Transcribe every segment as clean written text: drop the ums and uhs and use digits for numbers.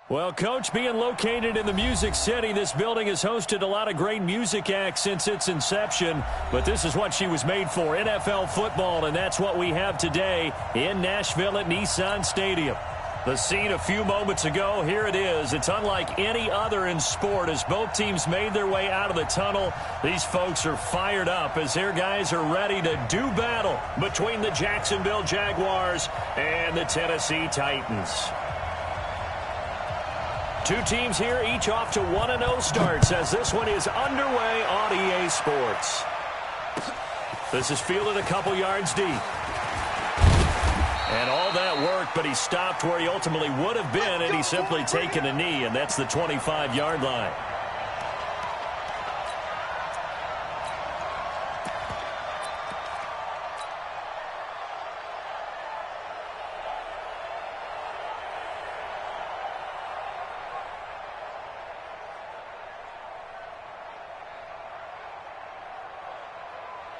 Well, Coach, being located in the Music City, this building has hosted a lot of great music acts since its inception. But this is what she was made for, NFL football, and that's what we have today in Nashville at Nissan Stadium. The scene a few moments ago, here it is. It's unlike any other in sport as both teams made their way out of the tunnel. These folks are fired up as their guys are ready to do battle between the Jacksonville Jaguars and the Tennessee Titans. Two teams here, each off to 1-0 starts as this one is underway on EA Sports. This is fielded a couple yards deep. And all that work, but he stopped where he ultimately would have been, and he's simply taken a knee, and that's the 25-yard line.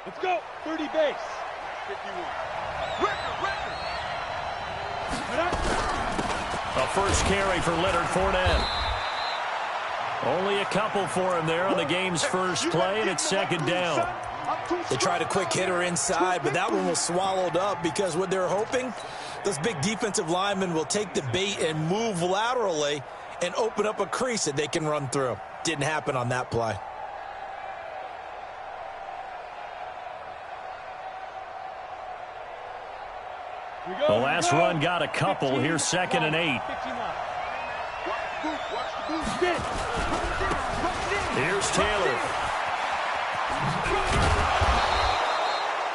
Let's go. 30 base. 51. Record. A first carry for Leonard Fournette. Only a couple for him there on the game's first play, and it's second down. They tried a quick hitter inside, but that one was swallowed up because what they're hoping, those big defensive linemen will take the bait and move laterally and open up a crease that they can run through. Didn't happen on that play. The last run got a couple. Here's 2nd and 8. Here's Taylor.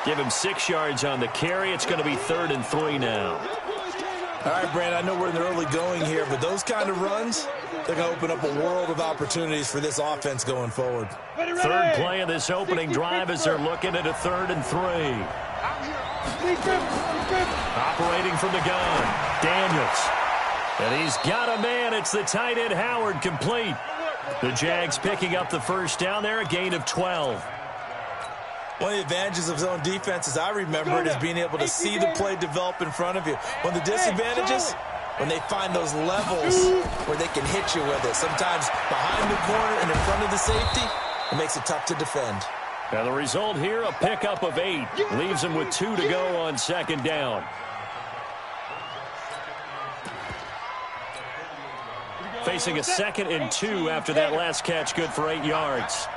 Give him 6 yards on the carry. It's going to be 3rd and 3 now. All right, Brandon, I know we're in the early going here, but those kind of runs, they're going to open up a world of opportunities for this offense going forward. Third play of this opening drive as they're looking at a 3rd and 3. Operating from the gun, Daniels. And he's got a man. It's the tight end, Howard, complete. The Jags picking up the first down there, a gain of 12. One of the advantages of zone defense, as I remember it, is being able to see the play develop in front of you. One of the disadvantages, when they find those levels where they can hit you with it. Sometimes behind the corner and in front of the safety, it makes it tough to defend. Now the result here, a pickup of 8. Leaves him with 2 to go on second down. Facing a 2nd and 2 after that last catch, good for 8 yards.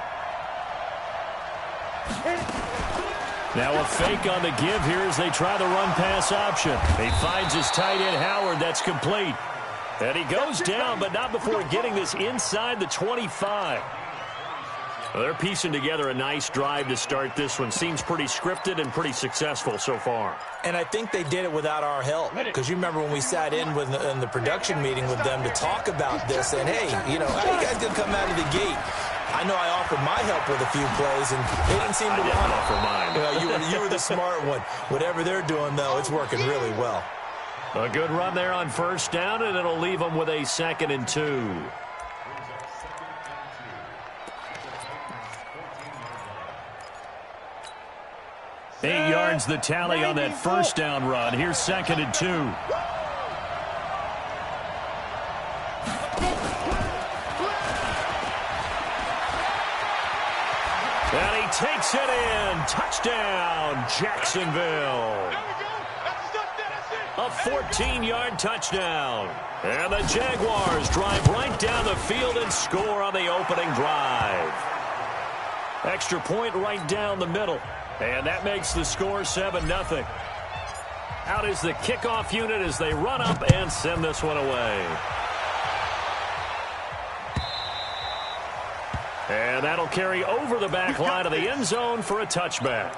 Now a fake on the give here as they try the run-pass option. He finds his tight end, Howard. That's complete. And he goes down, but not before getting this inside the 25. Well, they're piecing together a nice drive to start this one. Seems pretty scripted and pretty successful so far. And I think they did it without our help. Because you remember when we sat in the production meeting with them to talk about this. And, hey, you know, how you guys going to come out of the gate? I know I offered my help with a few plays, and they didn't seem to want to offer mine. You were the smart one. Whatever they're doing, though, it's working really well. A good run there on first down, and it'll leave them with a 2nd and 2. Eight yards the tally on that first down run. Here's 2nd and 2. And he takes it in. Touchdown, Jacksonville. A 14-yard touchdown. And the Jaguars drive right down the field and score on the opening drive. Extra point right down the middle. And that makes the score 7-0. Out is the kickoff unit as they run up and send this one away. And that'll carry over the back line of the end zone for a touchback.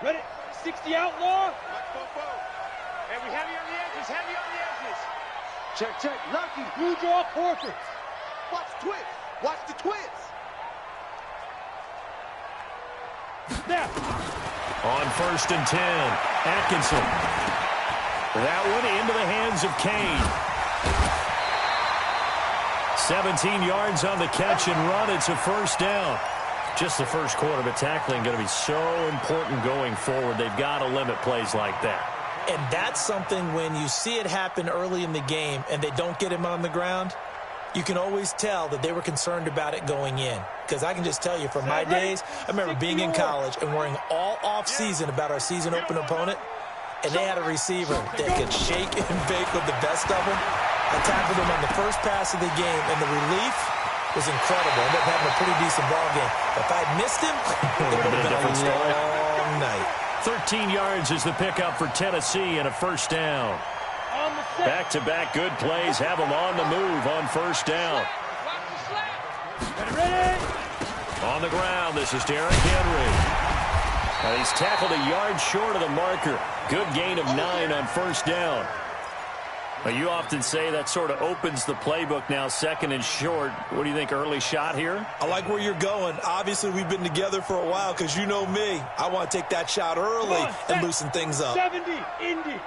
Ready? 60 outlaw. And we heavy on the edges, heavy on the edges. Check. Lucky. You draw forfeits. Watch the twits. Watch the twits. Snap. On 1st and 10, Atkinson. That one into the hands of Kane. 17 yards on the catch and run. It's a first down. Just the first quarter, but tackling going to be so important going forward. They've got to limit plays like that. And that's something when you see it happen early in the game and they don't get him on the ground, you can always tell that they were concerned about it going in. Because I can just tell you from my days, I remember being in college and worrying all off-season about our season open opponent, and they had a receiver that could shake and bake with the best of them. I tackled him on the first pass of the game, and the relief was incredible. Ended up having a pretty decent ball game. If I'd missed him, it would have been a long night. 13 yards is the pickup for Tennessee and a first down. Back-to-back good plays have them on the move on first down. On the ground, this is Derrick Henry. He's tackled a yard short of the marker. Good gain of 9 on first down. You often say that sort of opens the playbook now, second and short. What do you think, early shot here? I like where you're going. Obviously, we've been together for a while because you know me. I want to take that shot early and loosen things up. 70, Indy.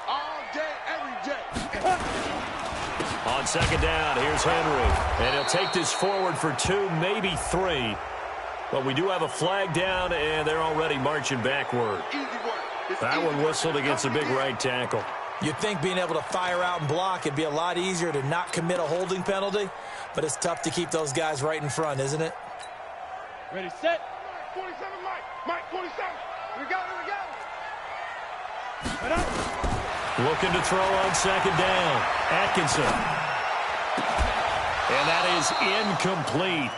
All day, every day. On second down, here's Henry. And he'll take this forward for 2, maybe 3. But we do have a flag down, and they're already marching backward. That one whistled against a big right tackle. You'd think being able to fire out and block it'd be a lot easier to not commit a holding penalty, but it's tough to keep those guys right in front, isn't it? Ready, set. 47, Mike. Mike, 47. We got it. Looking to throw on second down. Atkinson. And that is incomplete.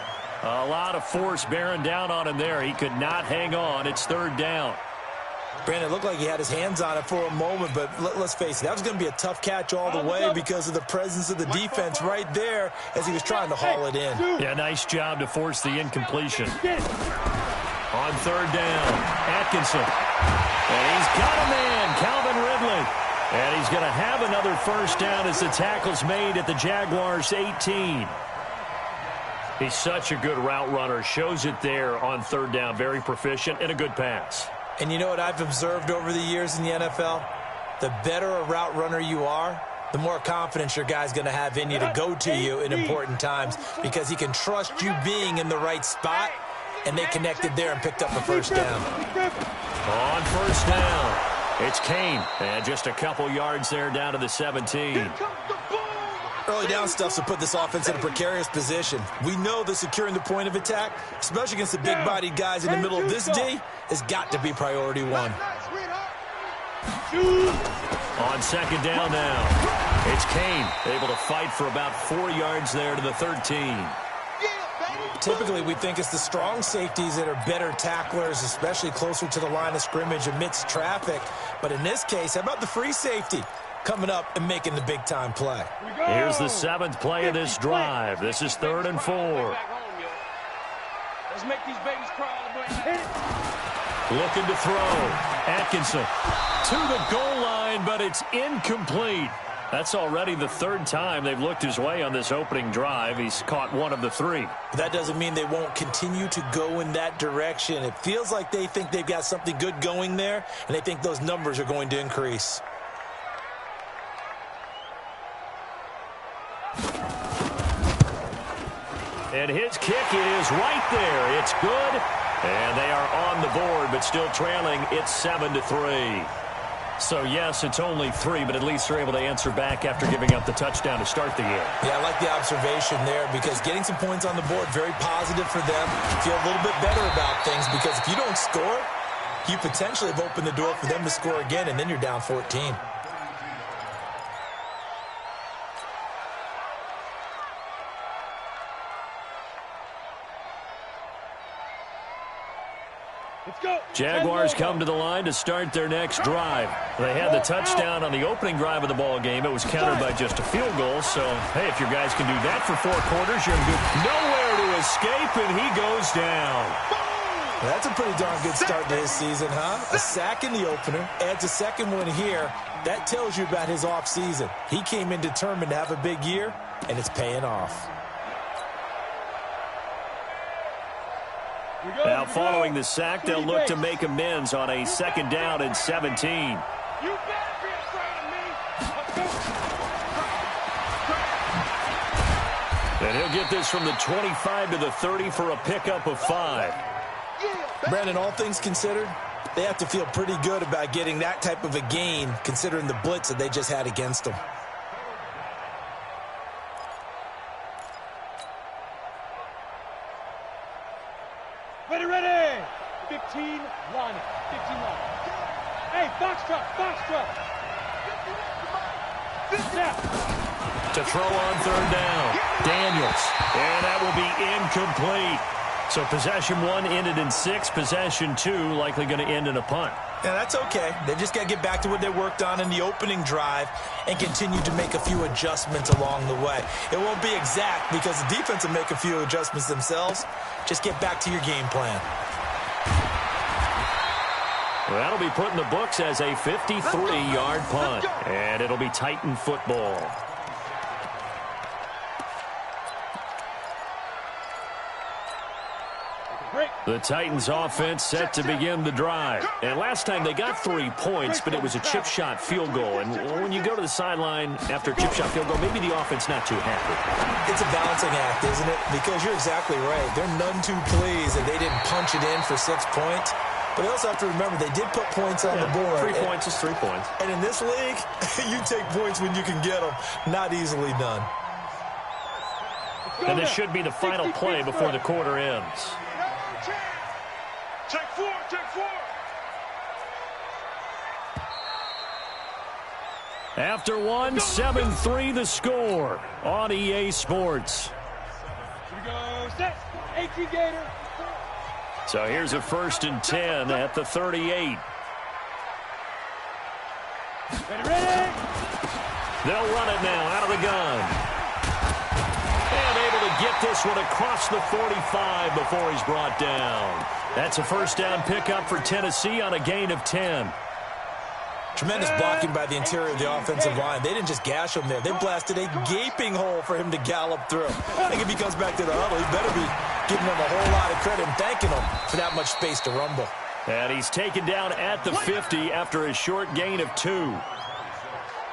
A lot of force bearing down on him there. He could not hang on. It's third down. Brandon, it looked like he had his hands on it for a moment, but let's face it, that was going to be a tough catch all the way because of the presence of the defense right there as he was trying to haul it in. Yeah, nice job to force the incompletion. On third down, Atkinson. And he's got a man, Calvin Ridley. And he's going to have another first down as the tackle's made at the Jaguars' 18. He's such a good route runner. Shows it there on third down. Very proficient and a good pass. And you know what I've observed over the years in the NFL? The better a route runner you are, the more confidence your guy's going to have in you to go to you in important times because he can trust you being in the right spot, and they connected there and picked up a first down. On first down, it's Kane. And just a couple yards there down to the 17. Early down stuff to put this offense in a precarious position. We know that securing the point of attack, especially against the big-bodied guys in the middle of this D, has got to be priority one. On second down now, it's Kane able to fight for about 4 yards there to the 13. Typically, we think it's the strong safeties that are better tacklers, especially closer to the line of scrimmage amidst traffic. But in this case, how about the free safety coming up and making the big-time play? Here's the 7th play of this drive. This is 3rd and 4. Let's make these babies cry. Looking to throw. Atkinson to the goal line, but it's incomplete. That's already the 3rd time they've looked his way on this opening drive. He's caught 1 of the 3. That doesn't mean they won't continue to go in that direction. It feels like they think they've got something good going there, and they think those numbers are going to increase. And his kick is right there. It's good. And they are on the board, but still trailing. It's 7-3. So, yes, it's only 3, but at least they're able to answer back after giving up the touchdown to start the year. Yeah, I like the observation there because getting some points on the board, very positive for them. Feel a little bit better about things because if you don't score, you potentially have opened the door for them to score again, and then you're down 14. Jaguars come to the line to start their next drive. They had the touchdown on the opening drive of the ball game. It was countered by just a field goal. So, hey, if your guys can do that for 4 quarters, you're good. Nowhere to escape, and he goes down. That's a pretty darn good start to his season, huh? A sack in the opener, adds a second one here. That tells you about his offseason. He came in determined to have a big year, and it's paying off. Now, following the sack, they'll look to make amends on a 2nd down and 17. You better be afraid of me. Let's go. And he'll get this from the 25 to the 30 for a pickup of 5. Brandon, all things considered, they have to feel pretty good about getting that type of a gain considering the blitz that they just had against them. Ready, ready. 15 line it. 15 line. Hey, box truck, box truck. To throw on third down. Daniels. And that will be incomplete. So possession 1 ended in 6. Possession 2 likely going to end in a punt. Yeah, that's okay. They just got to get back to what they worked on in the opening drive and continue to make a few adjustments along the way. It won't be exact because the defense will make a few adjustments themselves. Just get back to your game plan. Well, that'll be put in the books as a 53-yard punt. And it'll be Titan football. The Titans offense set to begin the drive. And last time they got 3 points, but it was a chip shot field goal. And when you go to the sideline after a chip shot field goal, maybe the offense not too happy. It's a balancing act, isn't it? Because you're exactly right. They're none too pleased that they didn't punch it in for 6 points. But they also have to remember they did put points on the board. 3 points is 3 points. And in this league, you take points when you can get them. Not easily done. And this should be the final play before the quarter ends. Check 4, check 4. After 1, 7-3 the score on EA Sports. Here we go, set. 18 Gator. So here's a 1st and 10 at the 38. Ready, ready. They'll run it now out of the gun. And able to get this one across the 45 before he's brought down. That's a 1st down pickup for Tennessee on a gain of 10. Tremendous blocking by the interior of the offensive line. They didn't just gash him there. They blasted a gaping hole for him to gallop through. I think if he comes back to the huddle, he better be giving them a whole lot of credit and thanking them for that much space to rumble. And he's taken down at the 50 after a short gain of 2.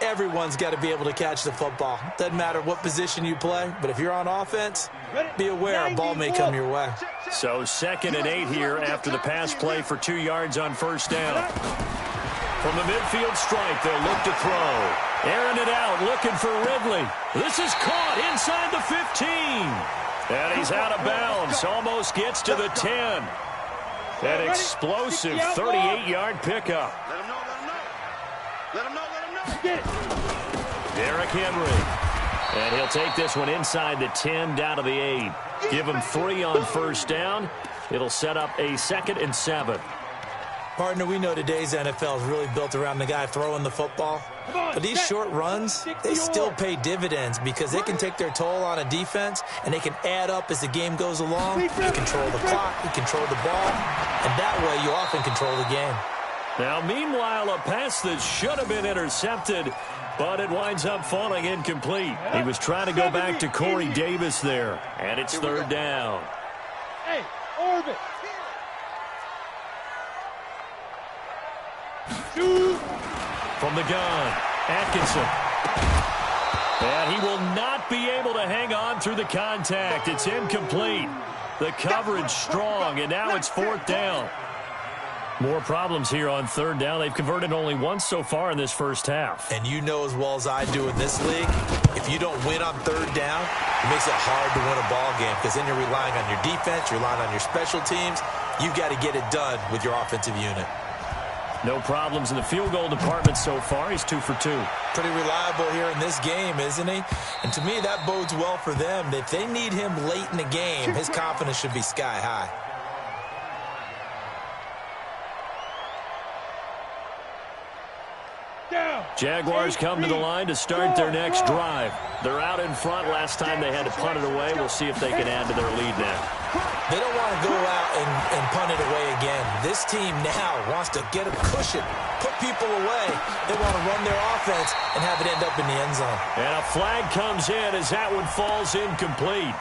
Everyone's got to be able to catch the football. Doesn't matter what position you play, but if you're on offense, be aware a ball may come your way. So 2nd and 8 here after the pass play for 2 yards on 1st down. From the midfield stripe, they'll look to throw. Airing it out, looking for Ridley. This is caught inside the 15. And he's out of bounds, almost gets to the 10. An explosive 38-yard pickup. Let him know, let him know. Let him know, let him know. Get it. Derrick Henry. And he'll take this one inside the 10, down to the 8. Give him 3 on 1st down. It'll set up a 2nd and 7. Partner, we know today's NFL is really built around the guy throwing the football. But these short runs, they still pay dividends because they can take their toll on a defense and they can add up as the game goes along. You control the clock, you control the ball, and that way you often control the game. Now, meanwhile, a pass that should have been intercepted, but it winds up falling incomplete. He was trying to go back to Corey Davis there, and it's 3rd down. Hey, orbit. Shoot. From the gun, Atkinson. And he will not be able to hang on through the contact. It's incomplete. The coverage strong, and now it's 4th down. More problems here on 3rd down. They've converted only once so far in this 1st half. And you know as well as I do in this league, if you don't win on 3rd down, it makes it hard to win a ball game because then you're relying on your defense, you're relying on your special teams. You've got to get it done with your offensive unit. No problems in the field goal department so far. He's 2 for 2. Pretty reliable here in this game, isn't he? And to me, that bodes well for them. If they need him late in the game, his confidence should be sky high. Jaguars come to the line to start their next drive. They're out in front. Last time they had to punt it away. We'll see if they can add to their lead now. They don't want to go out and punt it away again. This team now wants to get a cushion, put people away. They want to run their offense and have it end up in the end zone. And a flag comes in as that one falls incomplete.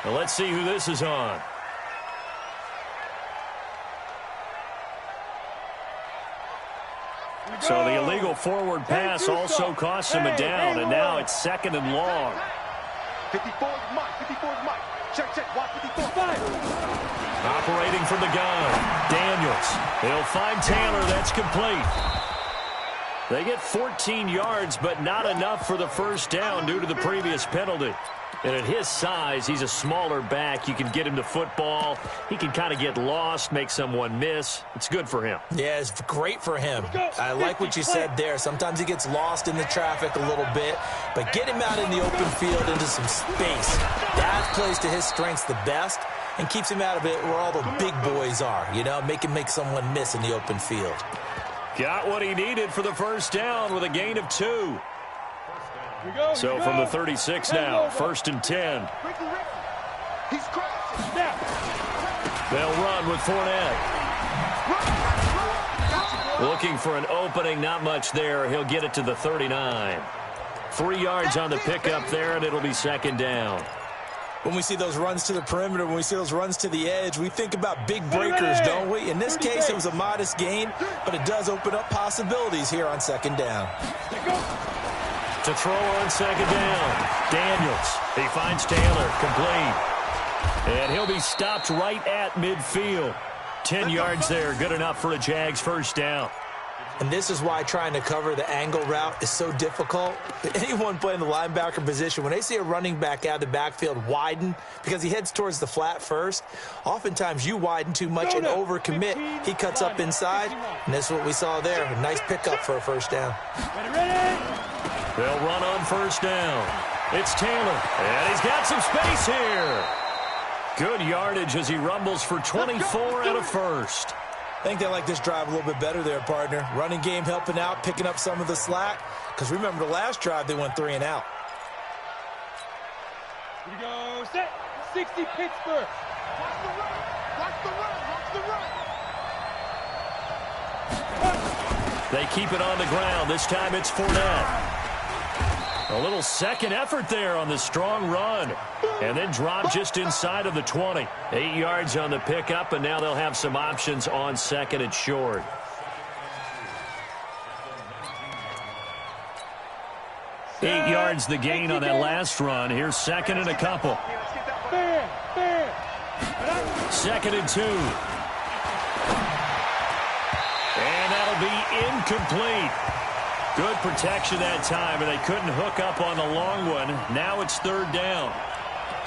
Well, let's see who this is on. So the illegal forward pass also costs him a down, and now it's 2nd and long. 54 is Mike. 54 is Mike. Check. Watch 54. Fire. Operating from the gun, Daniels. He'll find Taylor. That's complete. They get 14 yards, but not enough for the first down due to the previous penalty. And at his size, he's a smaller back. You can get him to football. He can kind of get lost, make someone miss. It's good for him. Yeah, it's great for him. I like what you said there. Sometimes he gets lost in the traffic a little bit, but get him out in the open field into some space. That plays to his strengths the best and keeps him out of it where all the big boys are, you know, make him make someone miss in the open field. Got what he needed for the first down with a gain of 2. So from the 36 now, 1st and 10. He's crashing. They'll run with Fournette. Looking for an opening, not much there. He'll get it to the 39. 3 yards on the pickup there, and it'll be 2nd down. When we see those runs to the perimeter, when we see those runs to the edge, we think about big breakers, don't we? In this case, it was a modest gain, but it does open up possibilities here on 2nd down. To throw on 2nd down, Daniels. He finds Taylor, complete. And he'll be stopped right at midfield. 10 yards there, good enough for a Jags first down. And this is why trying to cover the angle route is so difficult. Anyone playing the linebacker position, when they see a running back out of the backfield widen because he heads towards the flat first, oftentimes you widen too much and overcommit. He cuts up inside, and that's what we saw there. A nice pickup for a first down. They'll run on 1st down. It's Taylor, and he's got some space here. Good yardage as he rumbles for 24 and a 1st. I think they like this drive a little bit better there, partner. Running game helping out, picking up some of the slack. Because remember, the last drive, they went 3 and out. Here we go. Set. 60 Pittsburgh. Watch the run. Watch the run. Watch the run. They keep it on the ground. This time it's Fournette. A little second effort there on the strong run. And then drop just inside of the 20. 8 yards on the pickup, and now they'll have some options on 2nd and short. Eight yards the gain on that last run. Here's 2nd and a couple. 2nd and 2. And that'll be incomplete. Good protection that time, and they couldn't hook up on the long one. Now it's 3rd down.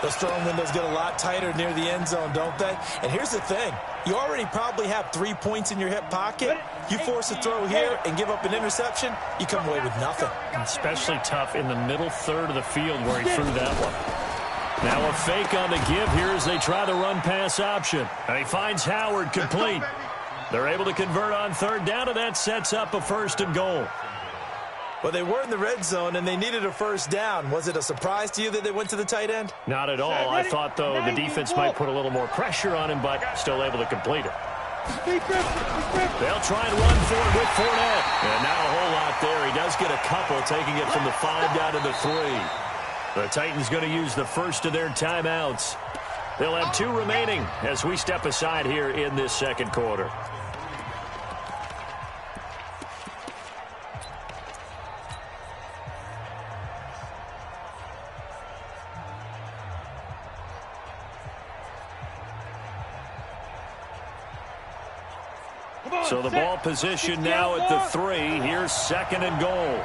Those throwing windows get a lot tighter near the end zone, don't they? And here's the thing. You already probably have 3 points in your hip pocket. You force a throw here and give up an interception, you come away with nothing. Especially tough in the middle third of the field where he threw that one. Now a fake on the give here as they try the run-pass option. And he finds Howard complete. They're able to convert on 3rd down, and that sets up a 1st and goal. Well, they were in the red zone, and they needed a first down. Was it a surprise to you that they went to the tight end? Not at all. I thought, though, the defense might put a little more pressure on him, but still able to complete it. They'll try and run for it with Fournette. And not a whole lot there. He does get a couple, taking it from the 5 down to the 3. The Titans going to use the first of their timeouts. They'll have 2 remaining as we step aside here in this 2nd quarter. So the ball position now at the 3. Here's 2nd and goal.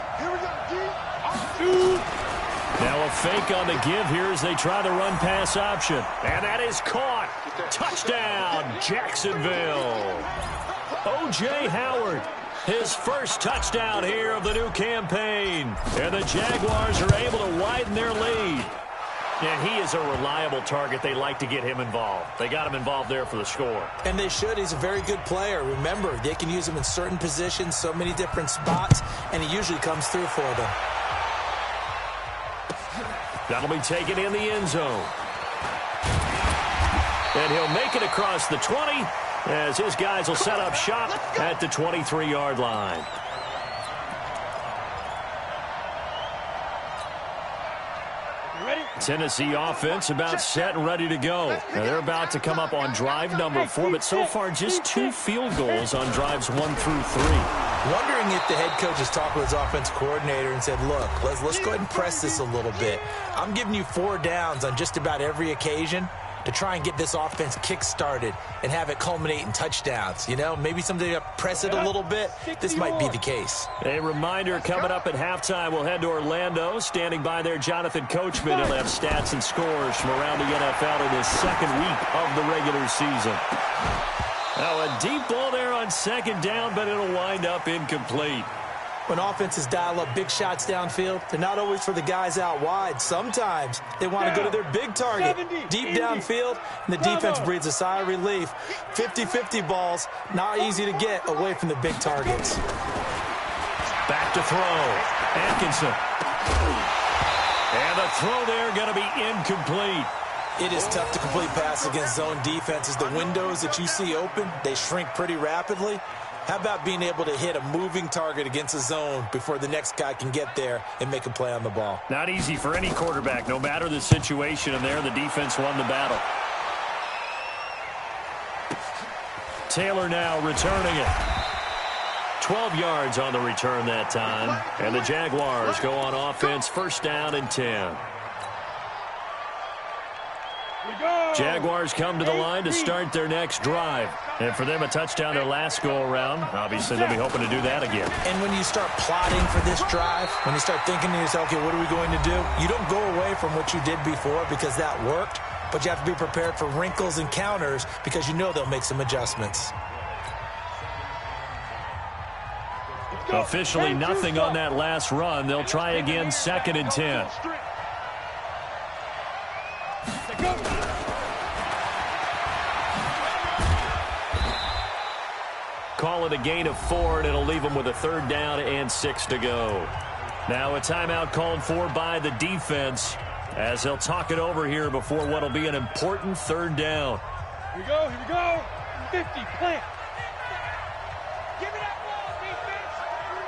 Now a fake on the give here as they try the run-pass option. And that is caught. Touchdown, Jacksonville. O.J. Howard, his first touchdown here of the new campaign. And the Jaguars are able to widen their lead. And he is a reliable target. They like to get him involved. They got him involved there for the score. And they should. He's a very good player. Remember, they can use him in certain positions, so many different spots, and he usually comes through for them. That'll be taken in the end zone. And he'll make it across the 20 as his guys will set up shop at the 23-yard line. Tennessee offense about set and ready to go. Now they're about to come up on drive number 4, but so far just 2 field goals on drives 1 through 3. Wondering if the head coach has talked with his offensive coordinator and said, look, let's go ahead and press this a little bit. I'm giving you 4 downs on just about every occasion to try and get this offense kick-started and have it culminate in touchdowns. You know, maybe someday press it a little bit. This might be the case. A reminder coming up at halftime. We'll head to Orlando. Standing by there, Jonathan Coachman. He'll have stats and scores from around the NFL in his second week of the regular season. Now a deep ball there on second down, but it'll wind up incomplete. When offenses dial up big shots downfield, they're not always for the guys out wide. Sometimes they want to go to their big target, deep downfield, and the defense breathes a sigh of relief. 50-50 balls, not easy to get away from the big targets. Back to throw. Atkinson. And the throw there going to be incomplete. It is tough to complete passes against zone defenses. The windows that you see open, they shrink pretty rapidly. How about being able to hit a moving target against a zone before the next guy can get there and make a play on the ball? Not easy for any quarterback, no matter the situation, and there the defense won the battle. Taylor now returning it. 12 yards on the return that time. And the Jaguars go on offense, first down and 10. Jaguars come to the line to start their next drive. And for them, a touchdown their last go-around. Obviously, they'll be hoping to do that again. And when you start plotting for this drive, when you start thinking to yourself, okay, what are we going to do? You don't go away from what you did before because that worked, but you have to be prepared for wrinkles and counters because you know they'll make some adjustments. Officially nothing on that last run. They'll try again, second and 10. Call it a gain of 4, and it'll leave them with a third down and 6 to go. Now a timeout called for by the defense as they'll talk it over here before what will be an important third down. Here we go. 50, plant. Give me that ball, defense.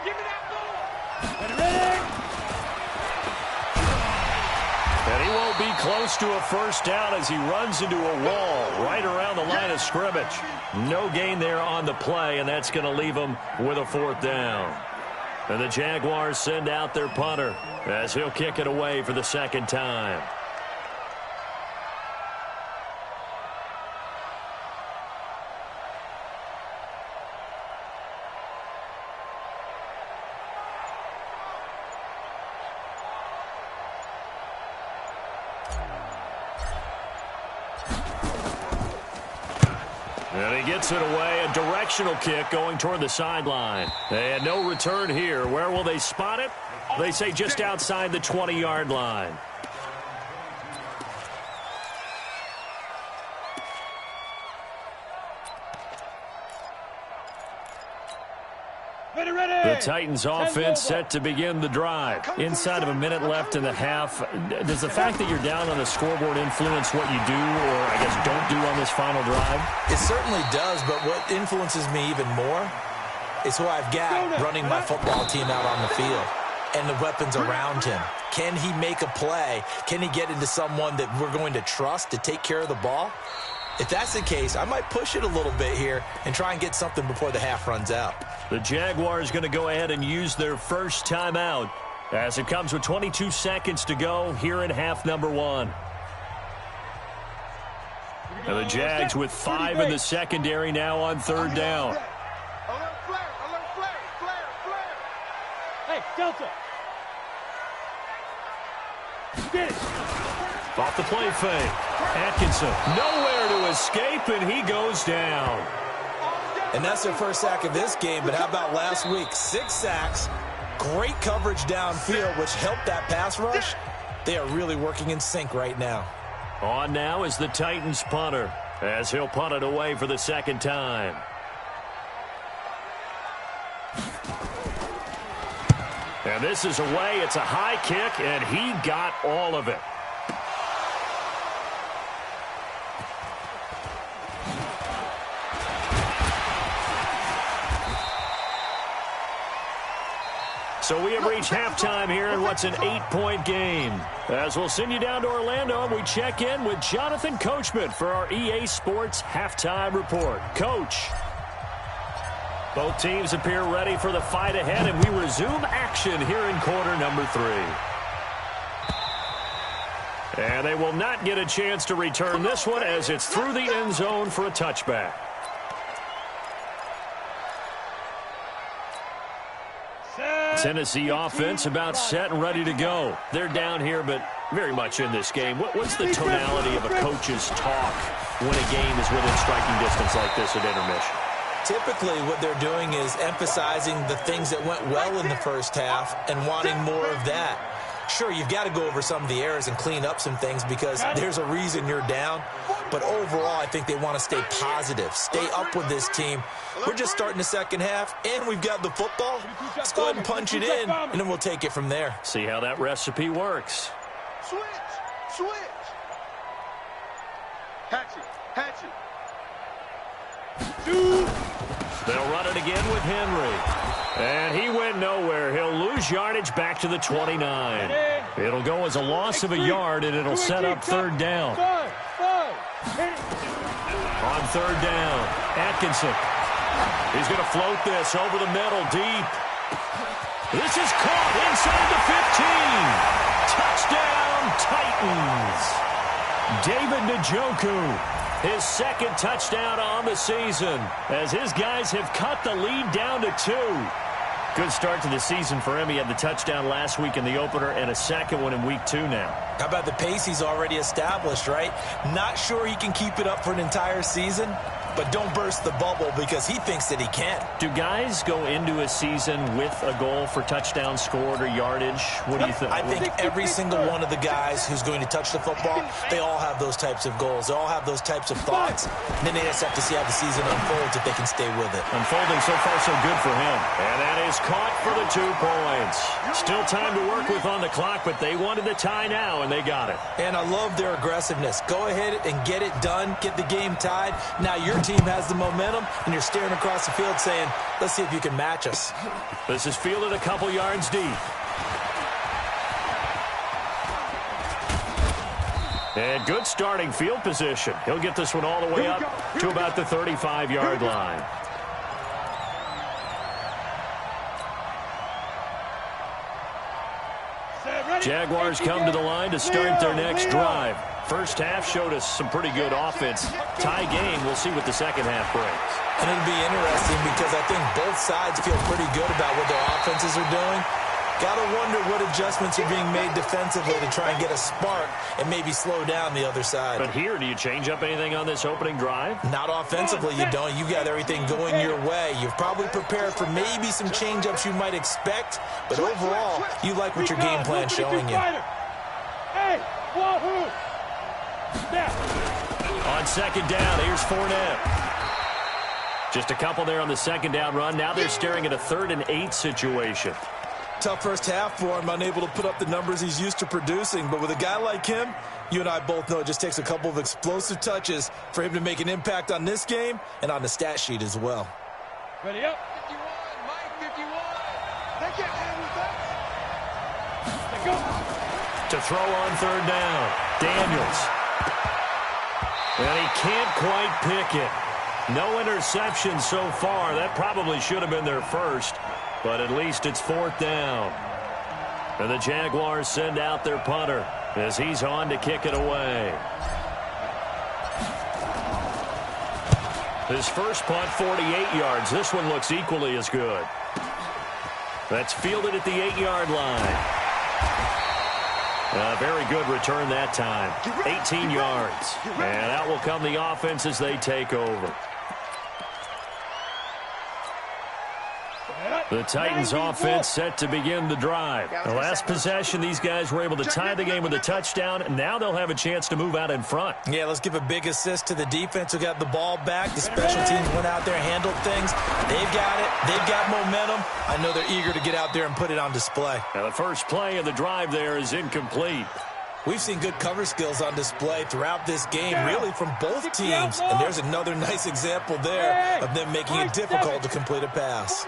Give me that ball. Ready? And he won't be close to a first down as he runs into a wall right around the line of scrimmage. No gain there on the play, and that's going to leave him with a fourth down. And the Jaguars send out their punter as he'll kick it away for the second time. And he gets it away, a directional kick going toward the sideline. And no return here. Where will they spot it? They say just outside the 20-yard line. The Titans offense set to begin the drive. Inside of a minute left in the half. Does the fact that you're down on the scoreboard influence what you do or, I guess, don't do on this final drive? It certainly does, but what influences me even more is who I've got running my football team out on the field and the weapons around him. Can he make a play? Can he get into someone that we're going to trust to take care of the ball? If that's the case, I might push it a little bit here and try and get something before the half runs out. The Jaguars going to go ahead and use their first timeout as it comes with 22 seconds to go here in half number 1. Now the Jags with 5 in the secondary now on third down. Alert flare. Hey, Delta. Get it. Off the play fake. Atkinson nowhere to escape, and he goes down. And that's their first sack of this game, but how about last week? 6 sacks, great coverage downfield, which helped that pass rush. They are really working in sync right now. On now is the Titans punter as he'll punt it away for the second time. And this is away. It's a high kick, and he got all of it. So we have reached halftime here in what's an 8-point game. As we'll send you down to Orlando, we check in with Jonathan Coachman for our EA Sports Halftime Report. Coach. Both teams appear ready for the fight ahead, and we resume action here in quarter number 3. And they will not get a chance to return this one as it's through the end zone for a touchback. Tennessee offense about set and ready to go. They're down here, but very much in this game. What's the tonality of a coach's talk when a game is within striking distance like this at intermission? Typically, what they're doing is emphasizing the things that went well in the first half and wanting more of that. Sure, you've got to go over some of the errors and clean up some things because there's a reason you're down. But overall, I think they want to stay positive, stay up with this team. We're just starting the second half, and we've got the football. Let's go ahead and punch it in, and then we'll take it from there. See how that recipe works. Switch. Hatchet. They'll run it again with Henry. And he went nowhere. He'll lose yardage back to the 29. It'll go as a loss of a yard, and it'll set up third down. On third down, Atkinson. He's going to float this over the middle, deep. This is caught inside the 15. Touchdown, Titans. David Njoku. His second touchdown on the season as his guys have cut the lead down to 2. Good start to the season for him. He had the touchdown last week in the opener and a second one in week 2 now. How about the pace he's already established, right? Not sure he can keep it up for an entire season, but don't burst the bubble because he thinks that he can. Do guys go into a season with a goal for touchdowns scored or yardage? What do you think? I think every single one of the guys who's going to touch the football, they all have those types of goals. They all have those types of thoughts. And then they just have to see how the season unfolds if they can stay with it. Unfolding so far so good for him. And that is caught for the 2 points. Still time to work with on the clock, but they wanted the tie now, and they got it. And I love their aggressiveness. Go ahead and get it done. Get the game tied. Now your team has the momentum, and you're staring across the field saying, let's see if you can match us. This is fielded a couple yards deep. And good starting field position. He'll get this one all the way up to about the 35-yard line. Jaguars come to the line to start their next drive. First half showed us some pretty good offense. Tie game, we'll see what the second half brings. And it'll be interesting because I think both sides feel pretty good about what their offenses are doing. Got to wonder what adjustments are being made defensively to try and get a spark and maybe slow down the other side. But here, do you change up anything on this opening drive? Not offensively, you don't. You got everything going your way. You've probably prepared for maybe some change-ups you might expect, but overall, you like what your game plan's showing you. Hey, wahoo! On second down, here's Fournette. Just a couple there on the second down run. Now they're staring at a 3rd and 8 situation. Tough first half for him, unable to put up the numbers he's used to producing. But with a guy like him, you and I both know it just takes a couple of explosive touches for him to make an impact on this game and on the stat sheet as well. Ready up. 51, Mike, 51. They can't handle that. Let's go. To throw on third down, Daniels. And he can't quite pick it. No interception so far. That probably should have been their first. But at least it's 4th down. And the Jaguars send out their punter as he's on to kick it away. His first punt, 48 yards. This one looks equally as good. That's fielded at the 8-yard line. A very good return that time. 18 yards. And out will come the offense as they take over. The Titans offense set to begin the drive. The last possession, these guys were able to tie the game with a touchdown, and now they'll have a chance to move out in front. Yeah, let's give a big assist to the defense who got the ball back. The special teams went out there and handled things. They've got it. They've got momentum. I know they're eager to get out there and put it on display. Now, the first play of the drive there is incomplete. We've seen good cover skills on display throughout this game, really from both teams. And there's another nice example there of them making it difficult to complete a pass.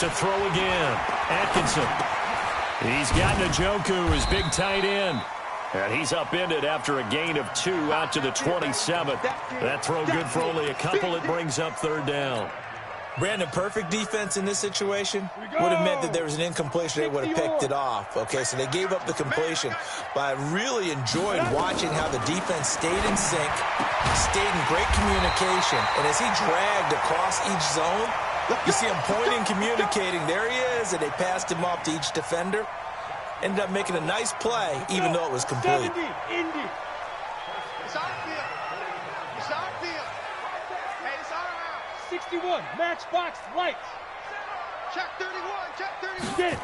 To throw again, Atkinson. He's got Njoku, his big tight end. And he's upended after a gain of 2 out to the 27th. That throw good for only a couple. It brings up third down. Brandon, perfect defense in this situation would have meant that there was an incompletion. They would have picked it off. Okay, so they gave up the completion. But I really enjoyed watching how the defense stayed in sync, stayed in great communication. And as he dragged across each zone, you see him pointing, communicating. There he is, and they passed him off to each defender. Ended up making a nice play, even though it was complete. It's our field. It's our field. Hey, it's our round. 61, matchbox lights. Check 31, check 31. Get it.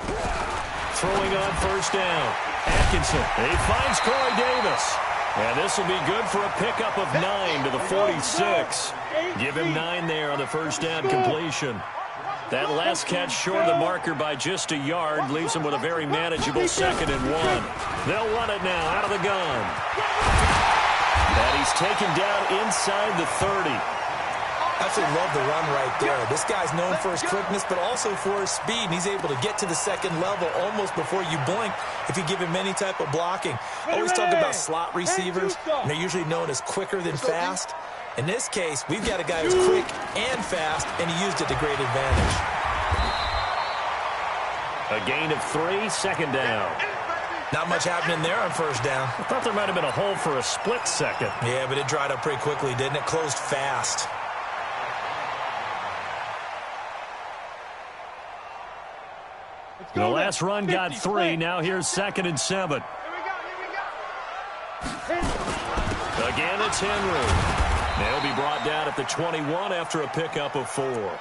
Throwing on first down. Atkinson. He finds Corey Davis. And this will be good for a pickup of 9 to the 46. Give him 9 there on the first down completion. That last catch short of the marker by just a yard leaves him with a very manageable 2nd and 1. They'll run it now out of the gun. And he's taken down inside the 30. Absolutely love the run right there. This guy's known for his quickness, but also for his speed. And he's able to get to the second level almost before you blink if you give him any type of blocking. Always talk about slot receivers, and they're usually known as quicker than fast. In this case, we've got a guy who's quick and fast, and he used it to great advantage. A gain of 3, 2nd down. Not much happening there on first down. I thought there might have been a hole for a split second. Yeah, but it dried up pretty quickly, didn't it? Closed fast. The last run got 3. Now here's 2nd and 7. Here we go. Again, it's Henry. They'll be brought down at the 21 after a pickup of 4.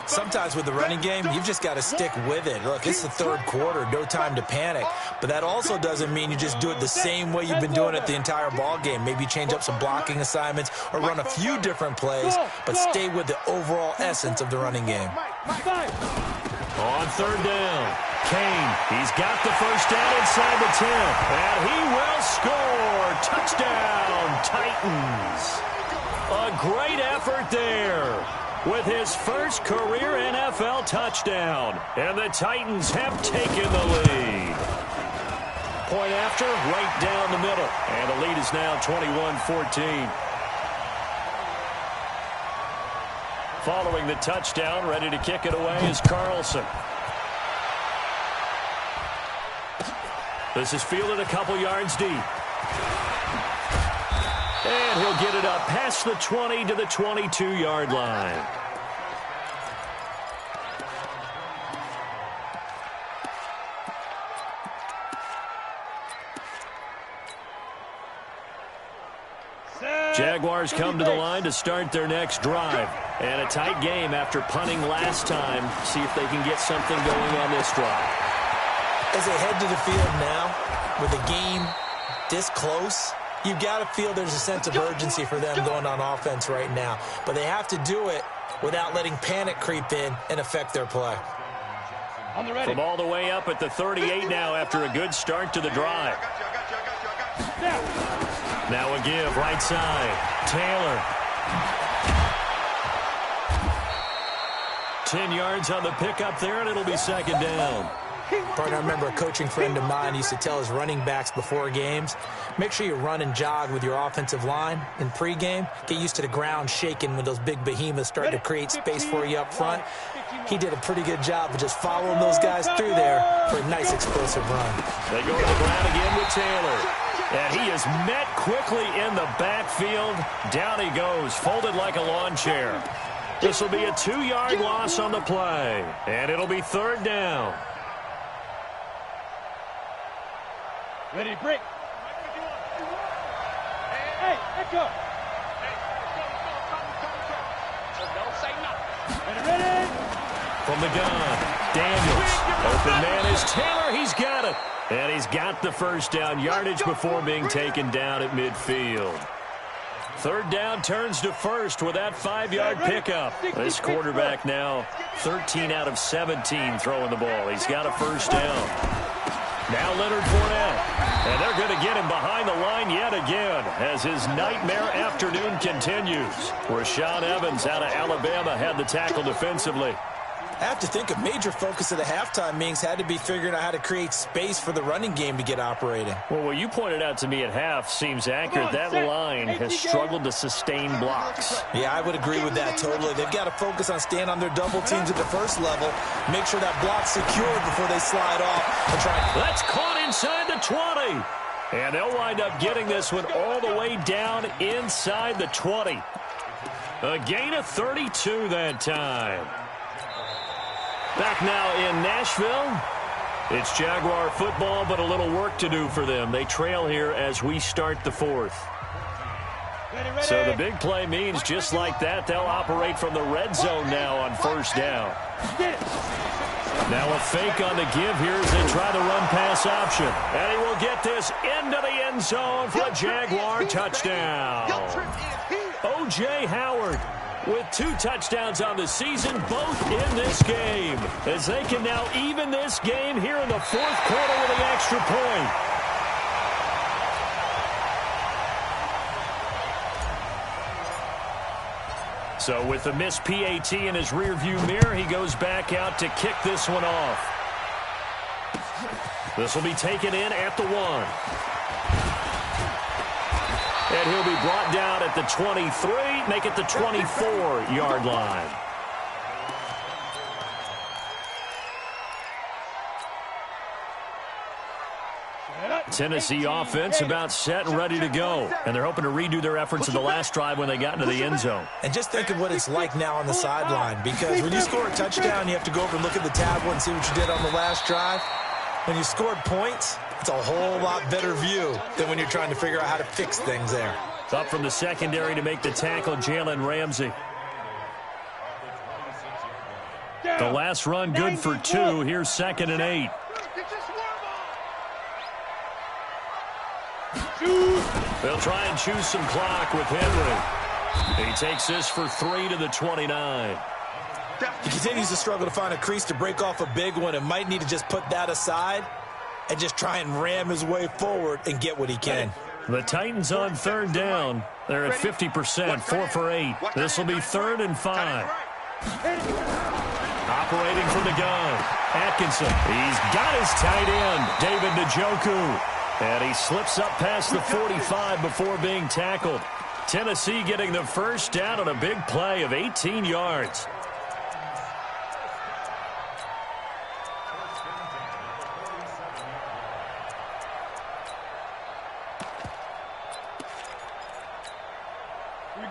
Sometimes with the running game, you've just got to stick with it. Look, it's the third quarter, no time to panic. But that also doesn't mean you just do it the same way you've been doing it the entire ball game. Maybe change up some blocking assignments or run a few different plays, but stay with the overall essence of the running game. On third down, Kane, he's got the first down inside the 10, and he will score. Touchdown, Titans. A great effort there with his first career NFL touchdown, and the Titans have taken the lead. Point after, right down the middle, and the lead is now 21-14. Following the touchdown, ready to kick it away is Carlson. This is fielded a couple yards deep. And he'll get it up past the 20 to the 22-yard line. Jaguars come to the line to start their next drive. And a tight game after punting last time. See if they can get something going on this drive. As they head to the field now, with the game this close, you've got to feel there's a sense of urgency for them going on offense right now. But they have to do it without letting panic creep in and affect their play. From all the way up at the 38 now after a good start to the drive. Now a give, right side. Taylor. 10 yards on the pickup there, and it'll be 2nd down. Partner, I remember a coaching friend of mine used to tell his running backs before games, make sure you run and jog with your offensive line in pregame. Get used to the ground shaking when those big behemoths start to create space for you up front. He did a pretty good job of just following those guys through there for a nice explosive run. They go to the ground again with Taylor. And he is met quickly in the backfield. Down he goes, folded like a lawn chair. This will be a 2-yard loss on the play. And it'll be 3rd down. Ready to break. Hey, let go. Don't say nothing. Ready. From the gun, Daniels. Open man is Taylor. He's got it. And he's got the first down yardage before being taken down at midfield. 3rd down turns to 1st with that 5-yard pickup. This quarterback now 13 out of 17 throwing the ball. He's got a first down. Now Leonard Fournette. And they're going to get him behind the line yet again as his nightmare afternoon continues. Rashaan Evans out of Alabama had the tackle defensively. I have to think a major focus of the halftime meetings had to be figuring out how to create space for the running game to get operating. Well, what you pointed out to me at half seems accurate. That line has struggled to sustain blocks. Yeah, I would agree with that totally. They've got to focus on staying on their double teams at the first level, make sure that block's secure before they slide off and try. That's caught inside the 20. And they'll wind up getting this one all the way down inside the 20. A gain of 32 that time. Back now in Nashville. It's Jaguar football, but a little work to do for them. They trail here as we start the fourth. So the big play means just like that, they'll operate from the red zone now on first down. Now a fake on the give here as they try the run-pass option. And he will get this into the end zone for a Jaguar touchdown. O.J. Howard with 2 touchdowns on the season, both in this game, as they can now even this game here in the fourth quarter with the extra point. So with the missed PAT in his rearview mirror, he goes back out to kick this one off. This will be taken in at the 1. And he'll be brought down at the 23, make it the 24-yard line. Tennessee offense about set and ready to go. And they're hoping to redo their efforts in the last drive when they got into the end zone. And just think of what it's like now on the sideline, because when you score a touchdown, you have to go over and look at the tablet and see what you did on the last drive. When you scored points, it's a whole lot better view than when you're trying to figure out how to fix things there. Up from the secondary to make the tackle, Jalen Ramsey. The last run good for 2. Here's 2nd and 8. They'll try and choose some clock with Henry. He takes this for 3 to the 29. He continues to struggle to find a crease to break off a big one and might need to just put that aside and just try and ram his way forward and get what he can. The Titans on 3rd down. They're at 50%, 4 for 8. This will be 3rd and 5. Operating from the gun, Atkinson. He's got his tight end, David Njoku. And he slips up past the 45 before being tackled. Tennessee getting the first down on a big play of 18 yards.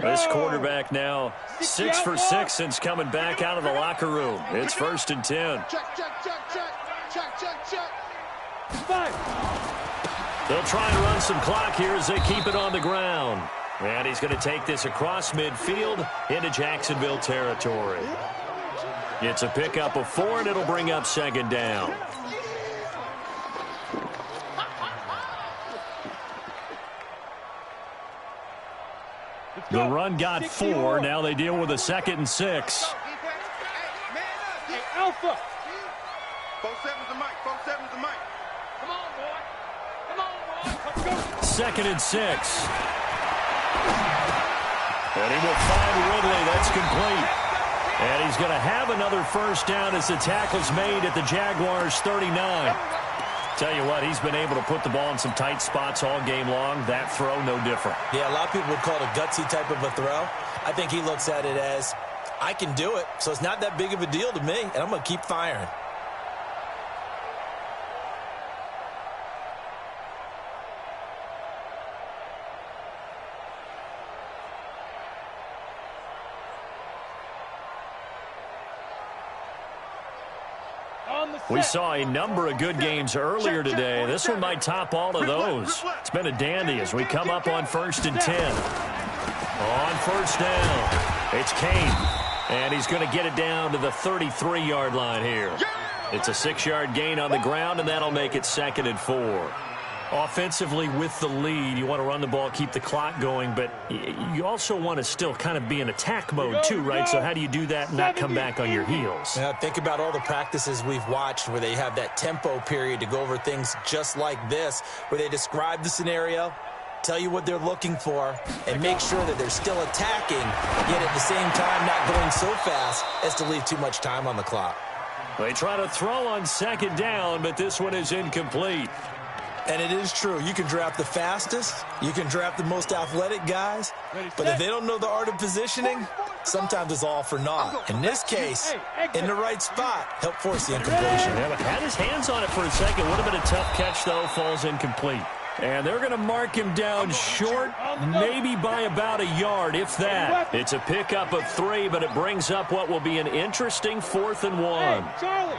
This quarterback now 6 for 6 since coming back out of the locker room. It's 1st and 10. They'll try and run some clock here as they keep it on the ground. And he's going to take this across midfield into Jacksonville territory. It's a pickup of 4, and it'll bring up 2nd down. The run got 4. Now they deal with a 2nd and 6. Hey, Alpha. 4-7's the mic. 4-7's the mic. Come on, boy. Come on, boy. Let's go. 2nd and 6. And he will find Ridley. That's complete. And he's going to have another first down as the tackle's made at the Jaguars' 39. Tell you what, he's been able to put the ball in some tight spots all game long. That throw, no different. Yeah, a lot of people would call it a gutsy type of a throw. I think he looks at it as, I can do it, so it's not that big of a deal to me, and I'm going to keep firing. We saw a number of good games earlier today. This one might top all of those. It's been a dandy as we come up on 1st and 10. On first down, it's Kane. And he's going to get it down to the 33-yard line here. It's a 6-yard gain on the ground, and that'll make it 2nd and 4. Offensively with the lead, you want to run the ball, keep the clock going, but you also want to still kind of be in attack mode too, right? So how do you do that and not come back on your heels? Now, think about all the practices we've watched where they have that tempo period to go over things just like this, where they describe the scenario, tell you what they're looking for, and make sure that they're still attacking, yet at the same time not going so fast as to leave too much time on the clock. They try to throw on second down, but this one is incomplete. And it is true. You can draft the fastest. You can draft the most athletic guys. But if they don't know the art of positioning, sometimes it's all for naught. In this case, in the right spot, help force the incompletion. Yeah, but had his hands on it for a second. Would have been a tough catch, though. Falls incomplete. And they're going to mark him down short, maybe by about a yard, if that. It's a pickup of 3, but it brings up what will be an interesting 4th and 1. Hey, Charlie.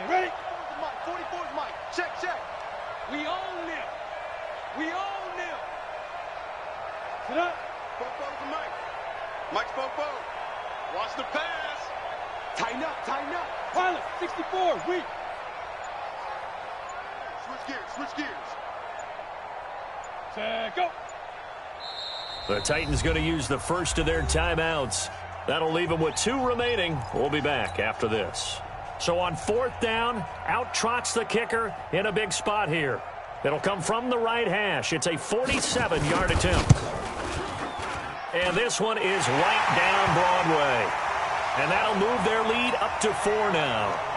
Ready? 44's Mike. Check. We own them. Sit up. Fofo's to Mike. Mike's Fofo. Watch the pass. Tighten up. Pilot, 64, weak. Switch gears. Set, go. The Titans going to use the first of their timeouts. That'll leave them with 2 remaining. We'll be back after this. So on 4th down, out trots the kicker in a big spot here. It'll come from the right hash. It's a 47-yard attempt. And this one is right down Broadway. And that'll move their lead up to 4 now.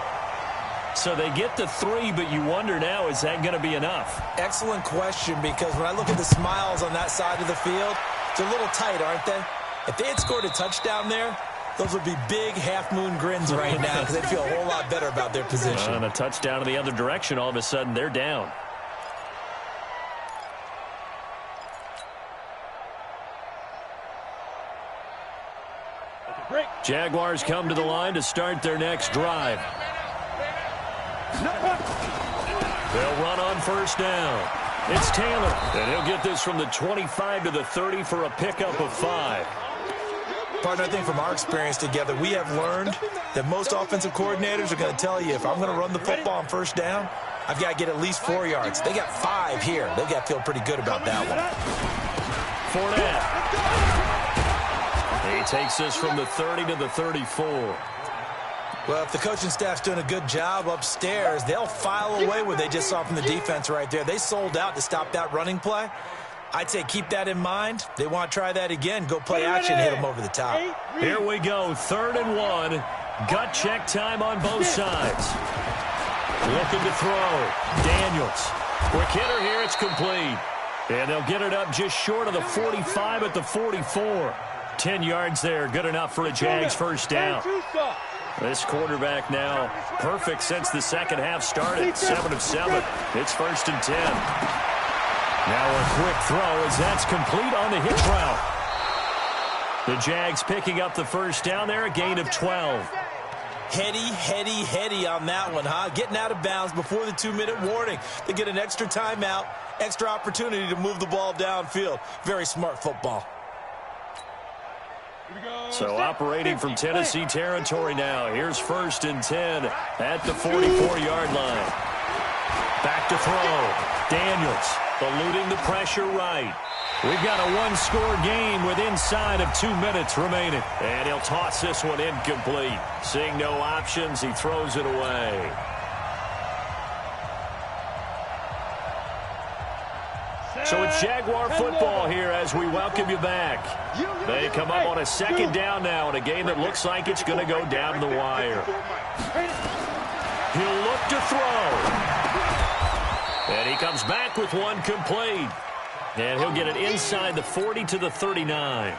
So they get to 3, but you wonder now, is that going to be enough? Excellent question, because when I look at the smiles on that side of the field, it's a little tight, aren't they? If they had scored a touchdown there, those would be big half-moon grins right now because they'd feel a whole lot better about their position. And a touchdown in the other direction, all of a sudden, they're down. Jaguars come to the line to start their next drive. They'll run on 1st down. It's Taylor, and he'll get this from the 25 to the 30 for a pickup of 5. Partner, I think from our experience together, we have learned that most offensive coordinators are going to tell you, if I'm going to run the football on 1st down, I've got to get at least 4 yards. They got 5 here. They've got to feel pretty good about that one. Fournette. He takes this from the 30 to the 34. Well, if the coaching staff's doing a good job upstairs, they'll file away what they just saw from the defense right there. They sold out to stop that running play. I'd say keep that in mind. They want to try that again. Go play action, hit them over the top. Here we go, 3rd and 1. Gut check time on both sides. Looking to throw. Daniels. Quick hitter here, it's complete. And they'll get it up just short of the 45 at the 44. 10 yards there, good enough for a Jags 1st down. This quarterback now perfect since the second half started. 7 of 7. It's 1st and 10. Now a quick throw as that's complete on the hitch route. The Jags picking up the 1st down there, a gain of 12. Heady on that one, huh? Getting out of bounds before the 2-minute warning. They get an extra timeout, extra opportunity to move the ball dodownfield. Very smart football. So operating from Tennessee territory now. Here's 1st and 10 at the 44-yard line. Back to throw. Daniels eluding the pressure right. We've got a 1-score game with inside of 2 minutes remaining. And he'll toss this one incomplete. Seeing no options, he throws it away. So it's Jaguar football here as we welcome you back. They come up on a 2nd down now in a game that looks like it's going to go down to the wire. He'll look to throw. And he comes back with one complete. And he'll get it inside the 40 to the 39.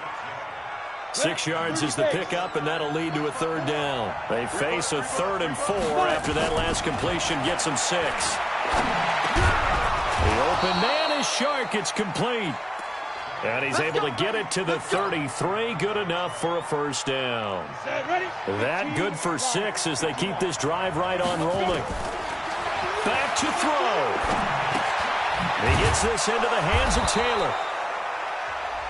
6 yards is the pickup, and that'll lead to a 3rd down. They face a 3rd and 4 after that last completion gets them 6. The open man is Shark. It's complete. And he's able to get it to the 33. Good enough for a 1st down. That good for 6 as they keep this drive right on rolling. Back to throw. He gets this into the hands of Taylor.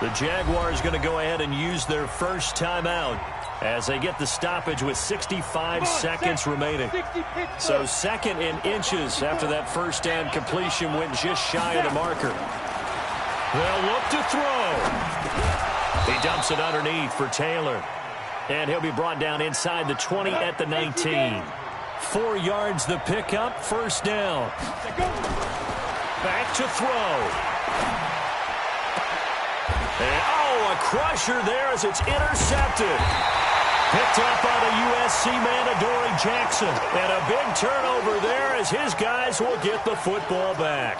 The Jaguars going to go ahead and use their 1st timeout as they get the stoppage with 65 seconds remaining. So 2nd and inches after that 1st down completion went just shy of the marker. They'll look to throw. He dumps it underneath for Taylor. And he'll be brought down inside the 20 at the 19. 4 yards the pickup, 1st down. Back to throw. And, a crusher there as it's intercepted. Picked up by the USC man, Adoree Jackson. And a big turnover there as his guys will get the football back.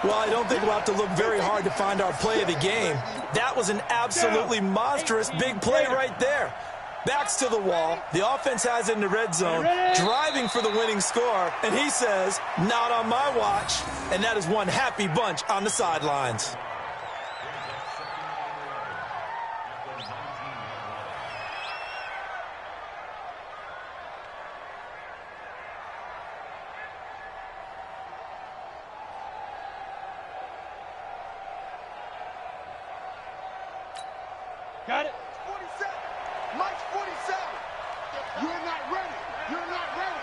Well, I don't think we'll have to look very hard to find our play of the game. That was an absolutely monstrous big play right there. Backs to the wall. The offense has it in the red zone, driving for the winning score. And he says, not on my watch. And that is one happy bunch on the sidelines. Got it. 47. Mike's 47. You're not ready. You're not ready.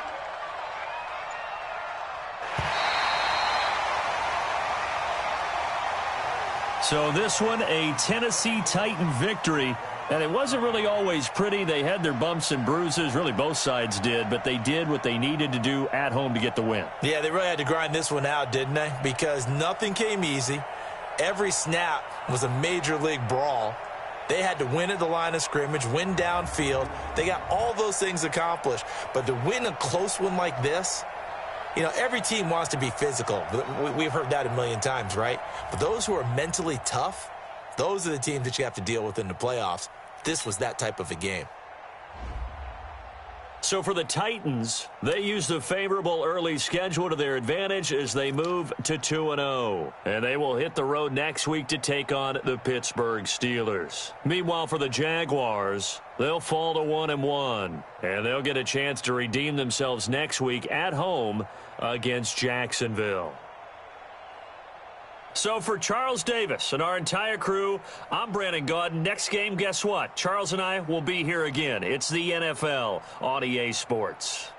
So this one, a Tennessee Titan victory. And it wasn't really always pretty. They had their bumps and bruises. Really, both sides did. But they did what they needed to do at home to get the win. Yeah, they really had to grind this one out, didn't they? Because nothing came easy. Every snap was a major league brawl. They had to win at the line of scrimmage, win downfield. They got all those things accomplished. But to win a close one like this, you know, every team wants to be physical. We've heard that a million times, right? But those who are mentally tough, those are the teams that you have to deal with in the playoffs. This was that type of a game. So for the Titans, they use the favorable early schedule to their advantage as they move to 2-0. And they will hit the road next week to take on the Pittsburgh Steelers. Meanwhile, for the Jaguars, they'll fall to 1-1. And they'll get a chance to redeem themselves next week at home against Jacksonville. So for Charles Davis and our entire crew, I'm Brandon Gaudin. Next game, guess what? Charles and I will be here again. It's the NFL on EA Sports.